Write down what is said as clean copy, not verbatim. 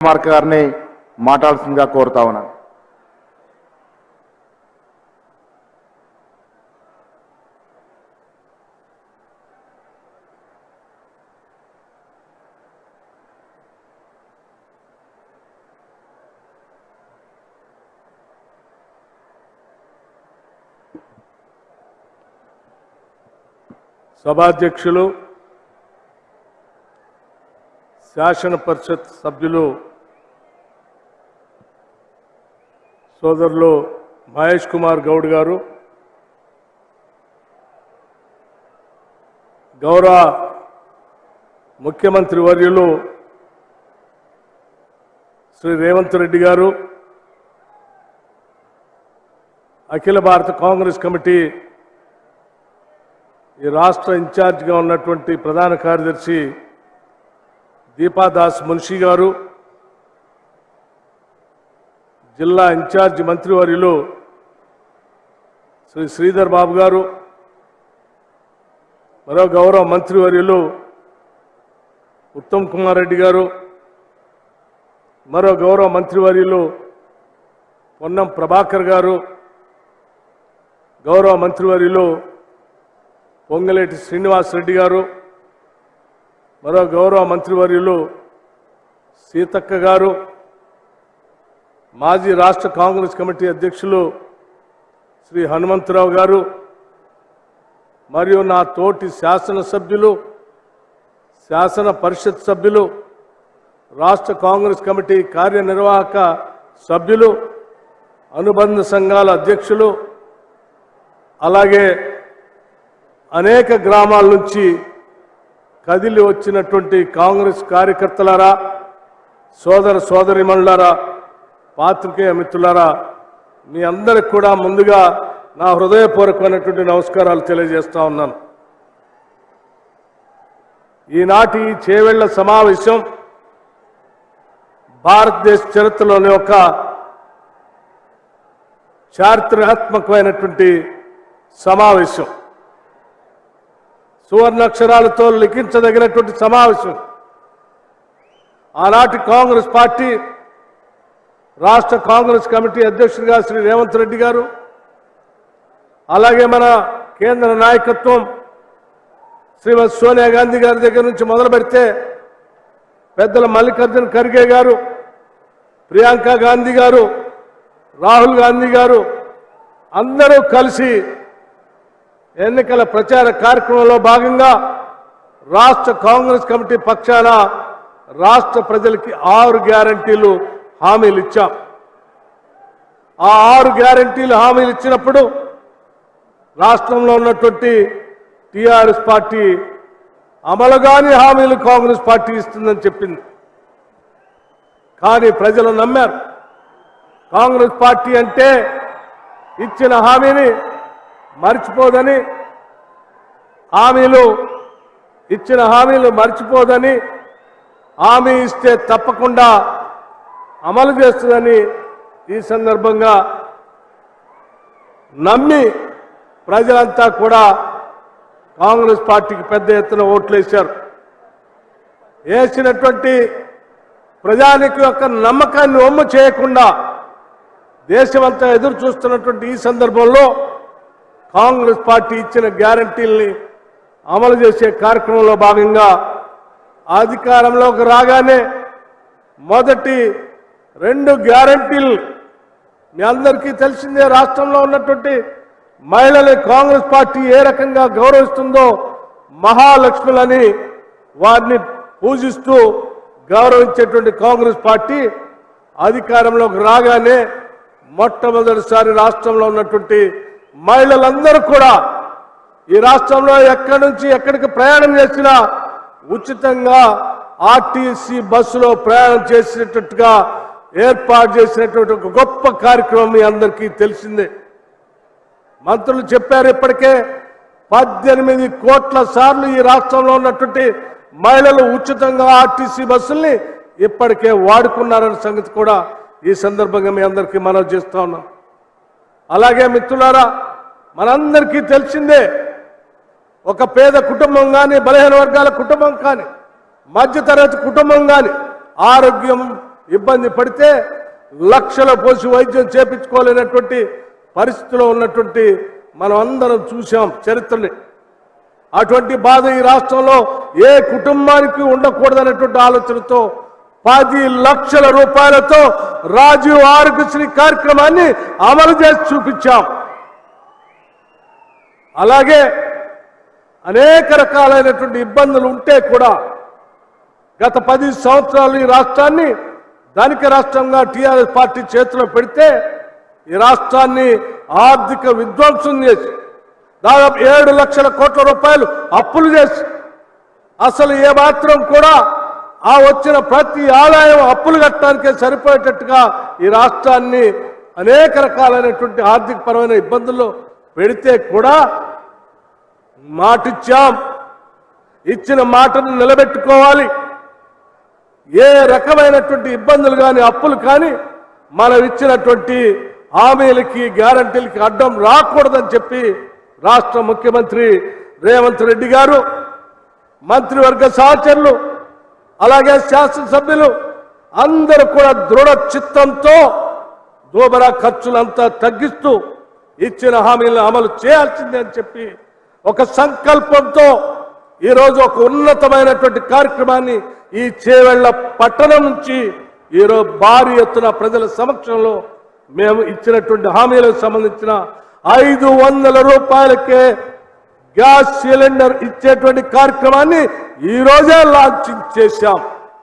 కుమార్ గారిని మాట్లాడాల్సిందిగా కోరుతా ఉన్నాను. సభాధ్యక్షులు, శాసన పరిషత్ సభ్యులు సోదరులు మహేష్ కుమార్ గౌడ్ గారు, గౌరవ ముఖ్యమంత్రి వర్యులు శ్రీ రేవంత్ రెడ్డి గారు, అఖిల భారత కాంగ్రెస్ కమిటీ ఈ రాష్ట్ర ఇన్ఛార్జిగా ఉన్నటువంటి ప్రధాన కార్యదర్శి దీపాదాస్ మున్షి గారు, జిల్లా ఇన్ఛార్జి మంత్రివర్యులు శ్రీ శ్రీధర్ బాబు గారు, మరో గౌరవ మంత్రివర్యులు ఉత్తమ్ కుమార్ రెడ్డి గారు, మరో గౌరవ మంత్రివర్యులు పొన్నం ప్రభాకర్ గారు, గౌరవ మంత్రివర్యులు పొంగులేటి శ్రీనివాస్ రెడ్డి గారు, మరో గౌరవ మంత్రివర్యులు సీతక్క గారు, మాజీ రాష్ట్ర కాంగ్రెస్ కమిటీ అధ్యక్షులు శ్రీ హనుమంతరావు గారు, మరియు నా తోటి శాసనసభ్యులు, శాసన పరిషత్ సభ్యులు, రాష్ట్ర కాంగ్రెస్ కమిటీ కార్యనిర్వాహక సభ్యులు, అనుబంధ సంఘాల అధ్యక్షులు, అలాగే అనేక గ్రామాల నుంచి కదిలి వచ్చినటువంటి కాంగ్రెస్ కార్యకర్తలారా, సోదర సోదరిమణులారా, పాత్రికేయ మిత్రులారా, మీ అందరికి కూడా ముందుగా నా హృదయపూర్వకమైనటువంటి నమస్కారాలు తెలియజేస్తా ఉన్నాను. ఈనాటి చేవెళ్ల సమావేశం భారతదేశ చరిత్రలోని ఒక చారిత్రాత్మకమైనటువంటి సమావేశం, సువర్ణాక్షరాలతో లిఖించదగినటువంటి సమావేశం. ఆనాటి కాంగ్రెస్ పార్టీ రాష్ట్ర కాంగ్రెస్ కమిటీ అధ్యక్షుడిగా శ్రీ రేవంత్ రెడ్డి గారు, అలాగే మన కేంద్ర నాయకత్వం శ్రీమతి సోనియా గాంధీ గారి దగ్గర నుంచి మొదలు పెడితే పెద్దల మల్లికార్జున ఖర్గే గారు, ప్రియాంక గాంధీ గారు, రాహుల్ గాంధీ గారు అందరూ కలిసి ఎన్నికల ప్రచార కార్యక్రమంలో భాగంగా రాష్ట్ర కాంగ్రెస్ కమిటీ పక్షాన రాష్ట్ర ప్రజలకి 6 గ్యారంటీలు హామీలు ఇచ్చాం. ఆ 6 గ్యారంటీలు హామీలు ఇచ్చినప్పుడు రాష్ట్రంలో ఉన్నటువంటి టీఆర్ఎస్ పార్టీ అమలుగాని హామీలు కాంగ్రెస్ పార్టీ ఇస్తుందని చెప్పింది. కానీ ప్రజలు నమ్మారు. కాంగ్రెస్ పార్టీ అంటే ఇచ్చిన హామీని మర్చిపోదని, ఇచ్చిన హామీలు మర్చిపోదని, హామీ ఇస్తే తప్పకుండా అమలు చేస్తుందని ఈ సందర్భంగా నమ్మి ప్రజలంతా కూడా కాంగ్రెస్ పార్టీకి పెద్ద ఎత్తున ఓట్లు వేశారు. వేసినటువంటి ప్రజానికి యొక్క నమ్మకాన్ని వమ్ము చేయకుండా దేశమంతా ఎదురు చూస్తున్నటువంటి ఈ సందర్భంలో కాంగ్రెస్ పార్టీ ఇచ్చిన గ్యారంటీల్ని అమలు చేసే కార్యక్రమంలో భాగంగా అధికారంలోకి రాగానే మొదటి 2 గ్యారంటీలు మీ అందరికీ తెలిసిందే. రాష్ట్రంలో ఉన్నటువంటి మహిళల్ని కాంగ్రెస్ పార్టీ ఏ రకంగా గౌరవిస్తుందో, మహాలక్ష్ములని వారిని పూజిస్తూ గౌరవించేటువంటి కాంగ్రెస్ పార్టీ అధికారంలోకి రాగానే మొట్టమొదటిసారి రాష్ట్రంలో ఉన్నటువంటి మహిళలందరూ కూడా ఈ రాష్ట్రంలో ఎక్కడి నుంచి ఎక్కడికి ప్రయాణం చేసినా ఉచితంగా ఆర్టీసీ బస్సులో ప్రయాణం చేసినట్టుగా ఏర్పాటు చేసినటువంటి ఒక గొప్ప కార్యక్రమం మీ అందరికీ తెలిసిందే. మంత్రులు చెప్పారు, ఇప్పటికే 18 కోట్ల సార్లు ఈ రాష్ట్రంలో ఉన్నటువంటి మహిళలు ఉచితంగా ఆర్టీసీ బస్సుల్ని ఇప్పటికే వాడుకున్నారన్న సంగతి కూడా ఈ సందర్భంగా మీ అందరికీ మనవి చేస్తా ఉన్నాం. అలాగే మిత్రులారా, మనందరికీ తెలిసిందే, ఒక పేద కుటుంబం కానీ, బలహీన వర్గాల కుటుంబం కానీ, మధ్యతరగతి కుటుంబం కానీ ఆరోగ్యం ఇబ్బంది పడితే లక్షల పోసి వైద్యం చేపించుకోలేనటువంటి పరిస్థితిలో ఉన్నటువంటి మనం అందరం చూసాం చరిత్రని. అటువంటి బాధ ఈ రాష్ట్రంలో ఏ కుటుంబానికి ఉండకూడదనేటువంటి ఆలోచనతో 10 లక్షల రూపాయలతో రాజీవ్ ఆరోగ్యశ్రీ కార్యక్రమాన్ని అమలు చేసి చూపించాం. అలాగే అనేక రకాలైనటువంటి ఇబ్బందులు ఉంటే కూడా గత 10 సంవత్సరాలు ఈ రాష్ట్రాన్ని ధనిక రాష్ట్రంగా టీఆర్ఎస్ పార్టీ చేతిలో పెడితే ఈ రాష్ట్రాన్ని ఆర్థిక విధ్వంసం చేసి దాదాపు 7 లక్షల కోట్ల రూపాయలు అప్పులు చేసి అసలు ఏమాత్రం కూడా ఆ వచ్చిన ప్రతి ఆదాయం అప్పులు కట్టడానికే సరిపోయేటట్టుగా ఈ రాష్ట్రాన్ని అనేక రకాలైనటువంటి ఆర్థిక పరమైన ఇబ్బందుల్లో పెడితే కూడా మాటిచ్చాం. ఇచ్చిన మాటను నిలబెట్టుకోవాలి. ఏ రకమైనటువంటి ఇబ్బందులు కానీ అప్పులు కానీ మనం ఇచ్చినటువంటి హామీలకి గ్యారంటీలకి అడ్డం రాకూడదని చెప్పి రాష్ట్ర ముఖ్యమంత్రి రేవంత్ రెడ్డి గారు, మంత్రివర్గ సహచరులు, అలాగే శాసనసభ్యులు అందరూ కూడా దృఢ చిత్తంతో దోబరా ఖర్చులంతా తగ్గిస్తూ ఇచ్చిన హామీలను అమలు చేయాల్సిందే అని చెప్పి ఒక సంకల్పంతో ఈరోజు ఒక ఉన్నతమైనటువంటి కార్యక్రమాన్ని ఈ చేవెళ్ల పట్టణం నుంచి ఈరోజు భారీ ఎత్తున ప్రజల సమక్షంలో మేము ఇచ్చినటువంటి హామీలకు సంబంధించిన 500 రూపాయలకే గ్యాస్ సిలిండర్ ఇచ్చేటువంటి కార్యక్రమాన్ని ఈ రోజే లాంచింగ్ చేశాం.